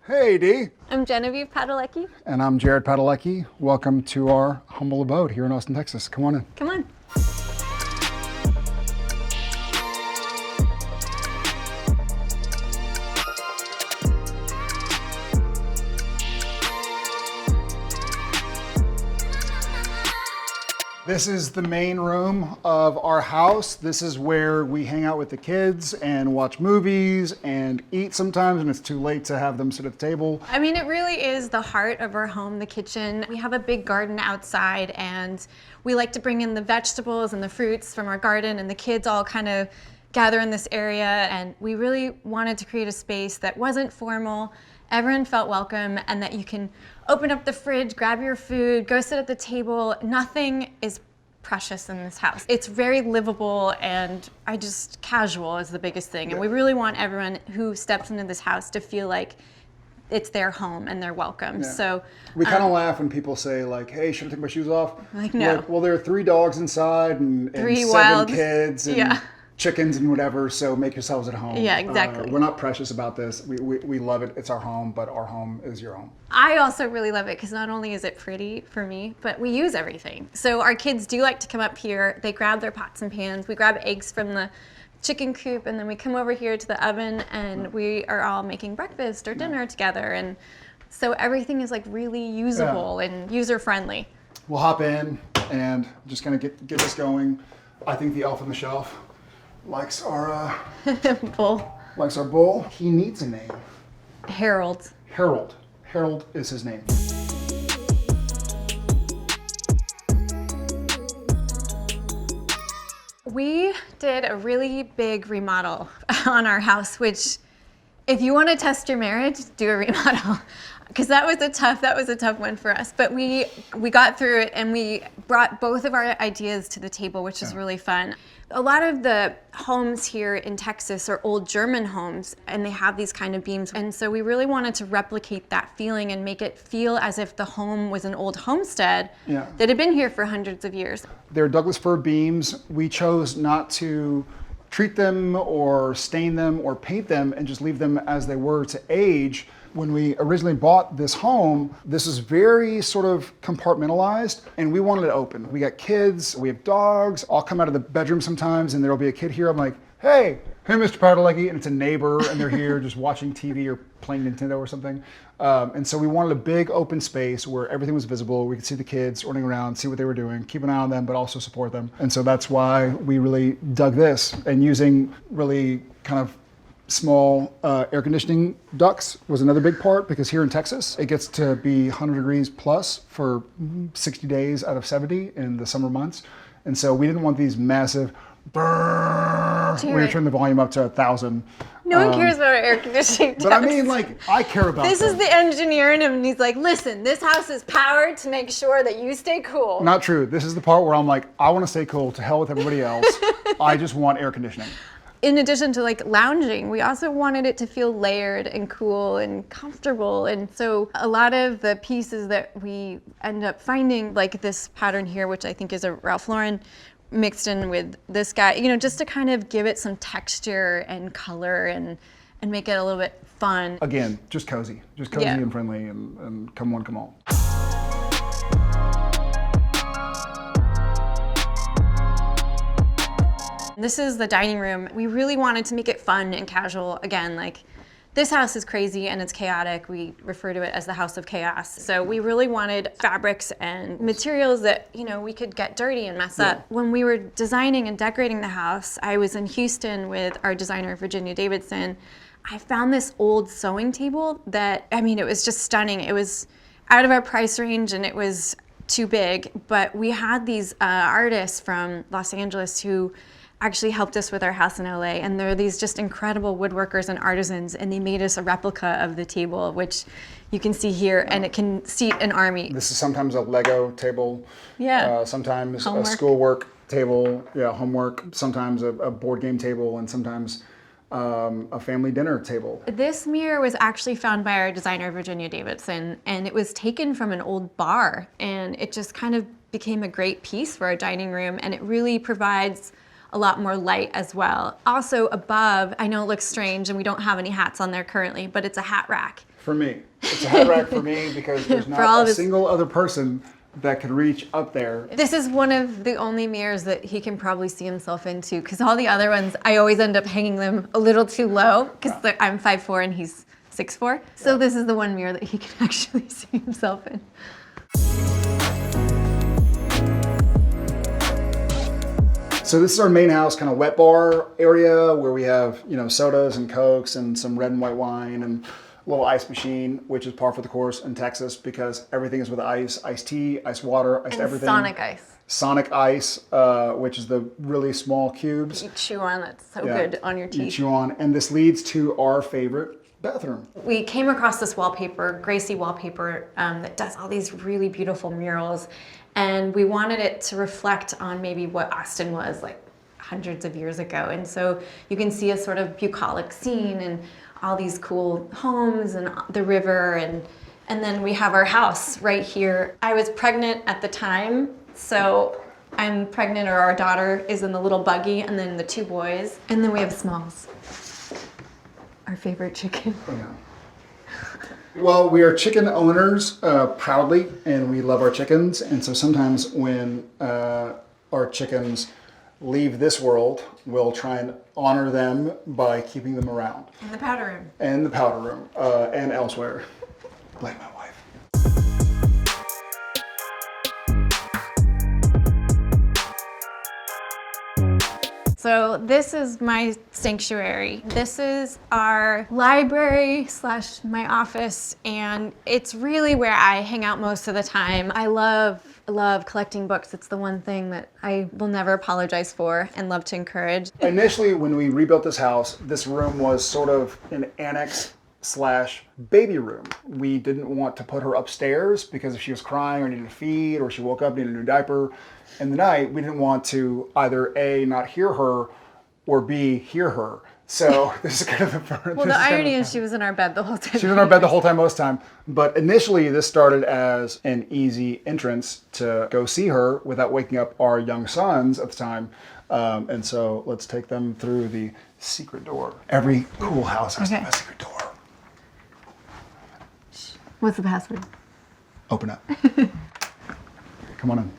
Hey, Dee. I'm Genevieve Padalecki. And I'm Jared Padalecki. Welcome to our humble abode here in Austin, Texas. Come on in. Come on. This is the main room of our house. This is where we hang out with the kids and watch movies and eat sometimes when it's too late to have them sit at the table. I mean, it really is the heart of our home, the kitchen. We have a big garden outside and we like to bring in the vegetables and the fruits from our garden, and the kids all kind of gather in this area, and we really wanted to create a space that wasn't formal. Everyone felt welcome, and that you can open up the fridge, grab your food, go sit at the table. Nothing is precious in this house. It's very livable, and casual is the biggest thing. And we really want everyone who steps into this house to feel like it's their home and they're welcome. Yeah. So we kind of laugh when people say like, hey, should I take my shoes off? Like, no. Well, there are 3 dogs inside and 7 wild kids and chickens and whatever, so make yourselves at home. Yeah, exactly. We're not precious about this. We love it. It's our home, but our home is your home. I also really love it because not only is it pretty for me, but we use everything. So our kids do like to come up here. They grab their pots and pans. We grab eggs from the chicken coop, and then we come over here to the oven, and we are all making breakfast or dinner together. And so everything is like really usable and user-friendly. We'll hop in and just kind of get this going. I think the elf on the shelf likes our bull. Likes our bull. He needs a name. Harold. Harold. Harold is his name. We did a really big remodel on our house, which if you want to test your marriage, do a remodel. Because that was a tough one for us. But we got through it, and we brought both of our ideas to the table, which is really fun. A lot of the homes here in Texas are old German homes, and they have these kind of beams. And so we really wanted to replicate that feeling and make it feel as if the home was an old homestead that had been here for hundreds of years. They're Douglas fir beams. We chose not to treat them or stain them or paint them and just leave them as they were to age. When we originally bought this home, this is very sort of compartmentalized, and we wanted it open. We got kids, we have dogs. I'll come out of the bedroom sometimes and there'll be a kid here. I'm like, hey, Mr. Padalecki, and it's a neighbor, and they're here just watching TV or playing Nintendo or something. And so we wanted a big open space where everything was visible. We could see the kids running around, see what they were doing, keep an eye on them, but also support them. And so that's why we really dug this, and using really kind of small air conditioning ducts was another big part, because here in Texas, it gets to be 100 degrees plus for 60 days out of 70 in the summer months. And so we didn't want these massive brrrr when you turn the volume up to 1,000. No one cares about our air conditioning ducts. But I mean, like, I care about this them. Is the engineer in him, and he's like, listen, this house is powered to make sure that you stay cool. Not true. This is the part where I'm like, I want to stay cool. To hell with everybody else. I just want air conditioning. In addition to like lounging, we also wanted it to feel layered and cool and comfortable. And so a lot of the pieces that we end up finding, like this pattern here, which I think is a Ralph Lauren, mixed in with this guy, just to kind of give it some texture and color and make it a little bit fun. Again, just cozy and friendly, and come one, come all. This is the dining room. We really wanted to make it fun and casual. Again, like, this house is crazy and it's chaotic. We refer to it as the house of chaos. So we really wanted fabrics and materials that, we could get dirty and mess up. When we were designing and decorating the house, I was in Houston with our designer, Virginia Davidson. I found this old sewing table that, it was just stunning. It was out of our price range and it was too big, but we had these artists from Los Angeles who actually helped us with our house in LA, and they're these just incredible woodworkers and artisans, and they made us a replica of the table, which you can see here, and it can seat an army. This is sometimes a Lego table, sometimes homework. A schoolwork table, homework, sometimes a board game table, and sometimes a family dinner table. This mirror was actually found by our designer, Virginia Davidson, and it was taken from an old bar, and it just kind of became a great piece for our dining room, and it really provides a lot more light as well. Also above, I know it looks strange and we don't have any hats on there currently, but it's a hat rack. For me. It's a hat rack for me because there's not a single other person that could reach up there. This is one of the only mirrors that he can probably see himself into, because all the other ones, I always end up hanging them a little too low, because I'm 5'4" and he's 6'4". So this is the one mirror that he can actually see himself in. So this is our main house, kind of wet bar area where we have, sodas and Cokes and some red and white wine and a little ice machine, which is par for the course in Texas because everything is with ice, iced tea, iced water, iced everything. Sonic ice. Sonic ice, which is the really small cubes. You chew on, it's so good on your teeth. You chew on, and this leads to our favorite bathroom. We came across this wallpaper, Gracie wallpaper, that does all these really beautiful murals, and we wanted it to reflect on maybe what Austin was like hundreds of years ago. And so you can see a sort of bucolic scene and all these cool homes and the river, and then we have our house right here. I was pregnant at the time, so I'm pregnant, or our daughter is in the little buggy, and then the two boys, and then we have Smalls, our favorite chicken. Yeah. Well, we are chicken owners proudly, and we love our chickens. And so sometimes when our chickens leave this world, we'll try and honor them by keeping them around. In the powder room. In the powder room and elsewhere. Like my wife. So this is my sanctuary. This is our library / my office, and it's really where I hang out most of the time. I love collecting books. It's the one thing that I will never apologize for and love to encourage. Initially, when we rebuilt this house, this room was sort of an annex / baby room. We didn't want to put her upstairs because if she was crying or needed to feed or she woke up, needed a new diaper in the night, we didn't want to either A, not hear her, or B, hear her. So this is kind of the Well, the irony is she was in our bed the whole time. She was in our bed the whole time, most time. But initially, this started as an easy entrance to go see her without waking up our young sons at the time. And so let's take them through the secret door. Every cool house has to have a secret door. What's the password? Open up. Come on in.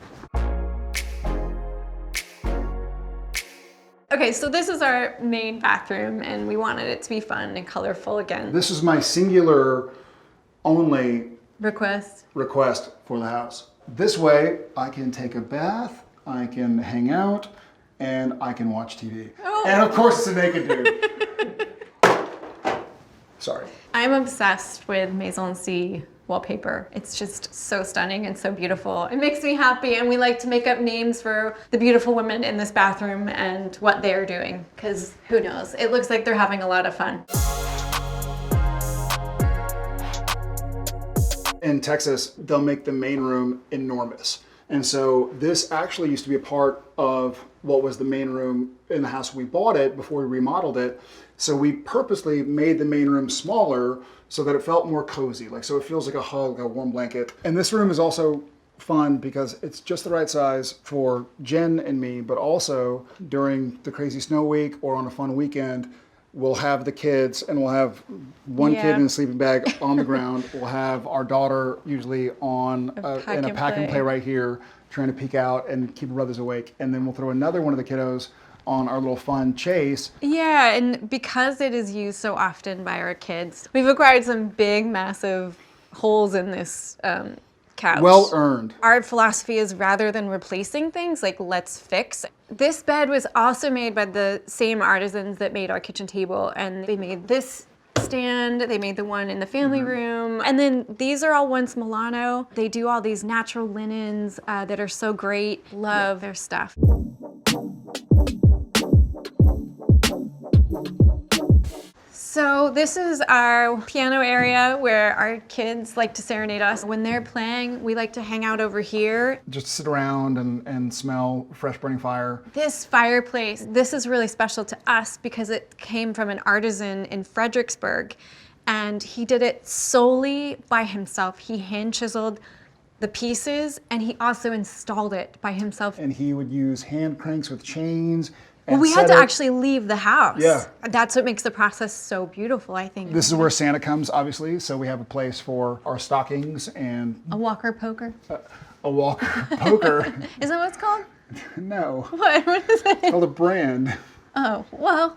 Okay, so this is our main bathroom, and we wanted it to be fun and colorful again. This is my singular only request for the house. This way, I can take a bath, I can hang out, and I can watch TV. Oh. And of course, it's a naked dude. Sorry. I'm obsessed with Maison-C wallpaper. It's just so stunning and so beautiful. It makes me happy, and we like to make up names for the beautiful women in this bathroom and what they're doing, because who knows? It looks like they're having a lot of fun. In Texas, they'll make the main room enormous. And so this actually used to be a part of what was the main room in the house when we bought it before we remodeled it. So we purposely made the main room smaller so that it felt more cozy, so it feels like a hug, a warm blanket. And this room is also fun because it's just the right size for Jen and me, but also during the crazy snow week or on a fun weekend, we'll have the kids, and we'll have one kid in a sleeping bag on the ground. We'll have our daughter usually on in a pack and play right here, trying to peek out and keep her brothers awake. And then we'll throw another one of the kiddos on our little fun chase. Yeah, and because it is used so often by our kids, we've acquired some big, massive holes in this couch. Well earned. Our philosophy is rather than replacing things, let's fix. This bed was also made by the same artisans that made our kitchen table, and they made this stand, they made the one in the family room, and then these are all once Milano. They do all these natural linens that are so great. Love their stuff. So this is our piano area where our kids like to serenade us. When they're playing, we like to hang out over here. Just sit around and smell fresh burning fire. This fireplace, this is really special to us because it came from an artisan in Fredericksburg, and he did it solely by himself. He hand chiseled the pieces, and he also installed it by himself. And he would use hand cranks with chains Well, we had to actually leave the house. Yeah. That's what makes the process so beautiful, I think. This is where Santa comes, obviously. So we have a place for our stockings and A walker poker. a walker poker. Is that what it's called? No, What? What is it? it's called a brand. Oh, well.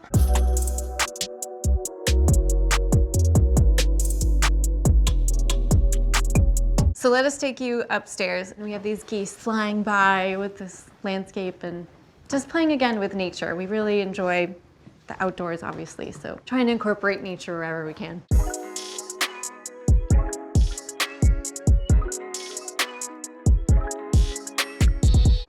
So let us take you upstairs, and we have these geese flying by with this landscape and just playing again with nature. We really enjoy the outdoors, obviously, so trying to incorporate nature wherever we can.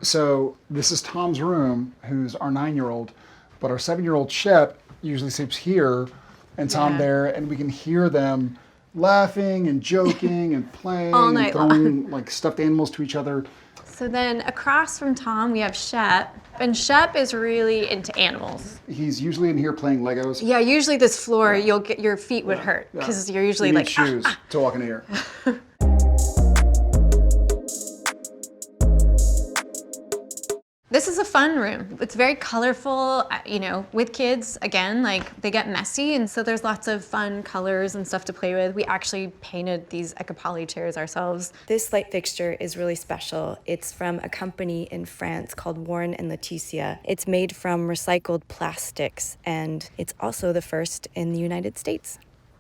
So this is Tom's room, who's our 9-year-old, but our 7-year-old Shep usually sleeps here, and Tom Yeah. there, and we can hear them laughing and joking and playing All and night throwing like stuffed animals to each other. So then across from Tom, we have Shep, and Shep is really into animals. He's usually in here playing Legos. Yeah, usually this floor, you'll get your feet would hurt because you're usually You need like shoes to walk in here. This is a fun room. It's very colorful, you know, with kids, again, like they get messy, and so there's lots of fun colors and stuff to play with. We actually painted these Ecopoli chairs ourselves. This light fixture is really special. It's from a company in France called Warren and Leticia. It's made from recycled plastics, and it's also the first in the United States.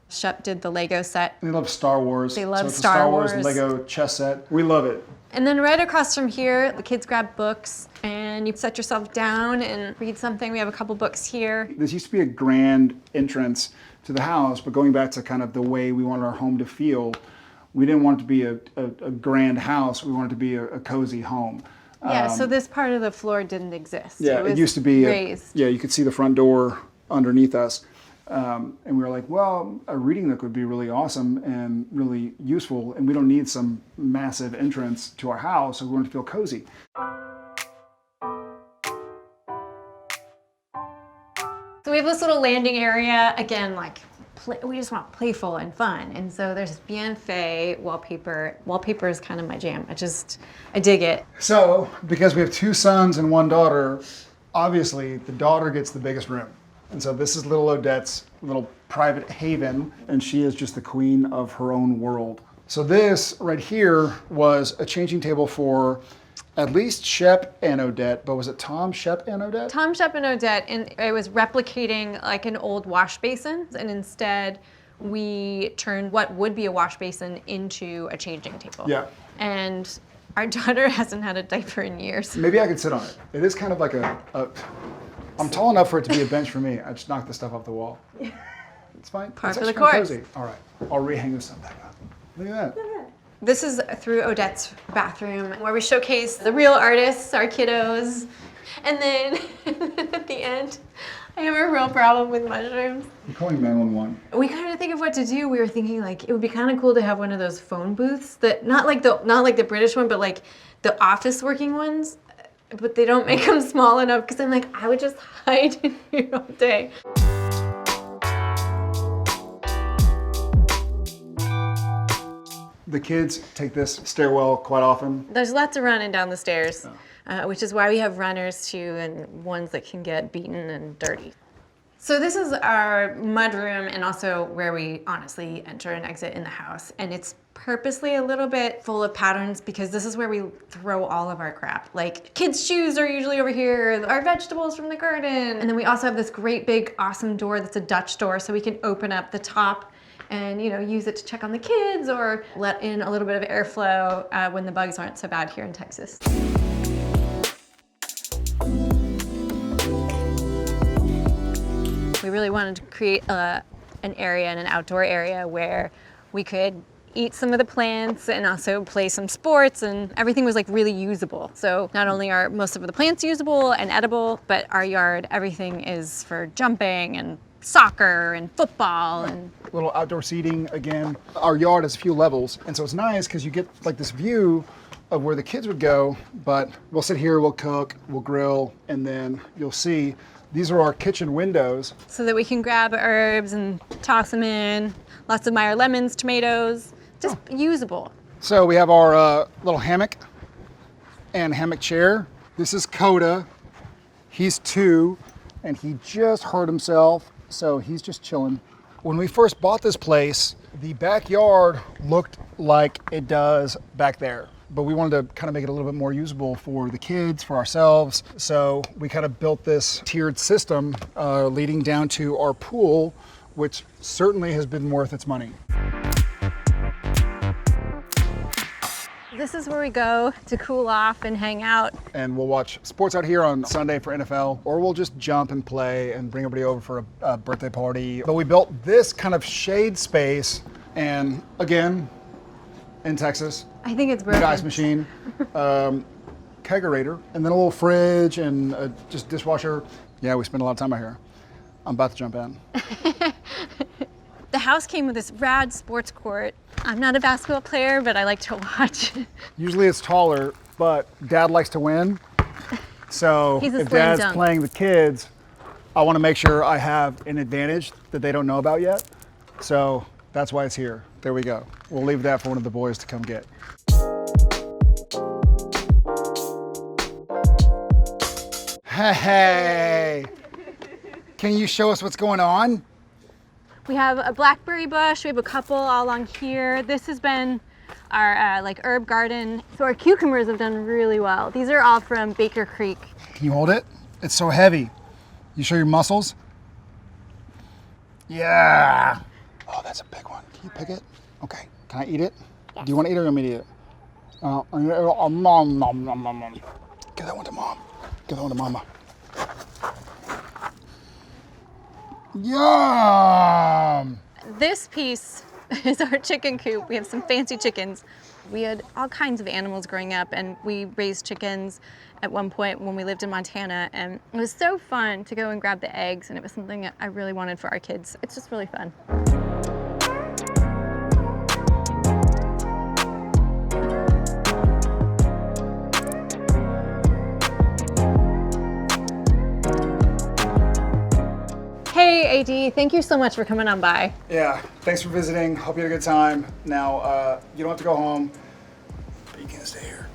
Shep did the Lego set. They love Star Wars. They love so it's Star a Star Wars Wars. Lego chess set. We love it. And then right across from here, the kids grab books, and you set yourself down and read something. We have a couple books here. This used to be a grand entrance to the house, but going back to kind of the way we wanted our home to feel, we didn't want it to be a grand house. We wanted it to be a cozy home. Yeah, so this part of the floor didn't exist. Yeah, was it used to be raised. yeah, you could see the front door underneath us. And we were like, well, a reading nook would be really awesome and really useful, and we don't need some massive entrance to our house, so we want to feel cozy. So we have this little landing area, again, like we just want playful and fun. And so there's Bien Fait wallpaper. Wallpaper is kind of my jam. I dig it. So, because we have 2 sons and 1 daughter, obviously the daughter gets the biggest room. And so this is little Odette's little private haven, and she is just the queen of her own world. So this right here was a changing table for at least Shep and Odette, but was it Tom, Shep, and Odette? Tom, Shep, and Odette, and it was replicating like an old wash basin, and instead we turned what would be a wash basin into a changing table. Yeah. And our daughter hasn't had a diaper in years. Maybe I could sit on it. It is kind of like I'm tall enough for it to be a bench for me. I just knock the stuff off the wall. It's fine. Par It's for the actually kinda course. cozy. All right, I'll rehang this stuff back up. Look at that. This is through Odette's bathroom where we showcase the real artists, our kiddos. And then at the end, I have a real problem with mushrooms. I'm calling 911. We kind of think of what to do. We were thinking like it would be kind of cool to have one of those phone booths that not like the British one, but like the office working ones. But they don't make them small enough because I'm like, I would just hide in here all day. The kids take this stairwell quite often. There's lots of running down the stairs, which is why we have runners too, and ones that can get beaten and dirty. So this is our mudroom and also where we honestly enter and exit in the house. And it's purposely a little bit full of patterns because this is where we throw all of our crap. Like kids' shoes are usually over here, our vegetables from the garden. And then we also have this great big awesome door that's a Dutch door so we can open up the top and use it to check on the kids or let in a little bit of airflow when the bugs aren't so bad here in Texas. We really wanted to create an area and an outdoor area where we could eat some of the plants and also play some sports, and everything was like really usable. So not only are most of the plants usable and edible, but our yard, everything is for jumping and soccer and football and little outdoor seating again. Our yard has a few levels, and so it's nice because you get like this view of where the kids would go, but we'll sit here, we'll cook, we'll grill, and then you'll see these are our kitchen windows. so that we can grab herbs and toss them in. Lots of Meyer lemons, tomatoes, just usable. So we have our little hammock and hammock chair. This is Coda. He's 2. and he just hurt himself, so he's just chilling. When we first bought this place, the backyard looked like it does back there, but we wanted to kind of make it a little bit more usable for the kids, for ourselves. So we kind of built this tiered system leading down to our pool, which certainly has been worth its money. This is where we go to cool off and hang out. And we'll watch sports out here on Sunday for NFL, or we'll just jump and play and bring everybody over for a birthday party. But we built this kind of shade space, and again, in Texas, I think it's big broken. ice machine, kegerator, and then a little fridge and just dishwasher. Yeah, we spend a lot of time out here. I'm about to jump in. The house came with this rad sports court. I'm not a basketball player, but I like to watch. Usually it's taller, but Dad likes to win. So He's a if slam Dad's dunk. playing the kids, I want to make sure I have an advantage that they don't know about yet. So that's why it's here. There we go. We'll leave that for one of the boys to come get. Hey, can you show us what's going on? We have a blackberry bush. We have a couple all along here. This has been our like herb garden. So our cucumbers have done really well. These are all from Baker Creek. Can you hold it? It's so heavy. You show your muscles? Yeah. Oh, that's a big one. Can you pick it? Okay. Can I eat it? Yes. Do you want to eat it or you want me to eat it? Mom, nom, nom, nom, nom. Give that one to Mom. Give that one to Mama. Yum! This piece is our chicken coop. We have some fancy chickens. We had all kinds of animals growing up, and we raised chickens at one point when we lived in Montana, and it was so fun to go and grab the eggs, and it was something I really wanted for our kids. It's just really fun. Hey AD, thank you so much for coming on by. Yeah, thanks for visiting. Hope you had a good time. Now, you don't have to go home, but you can stay here.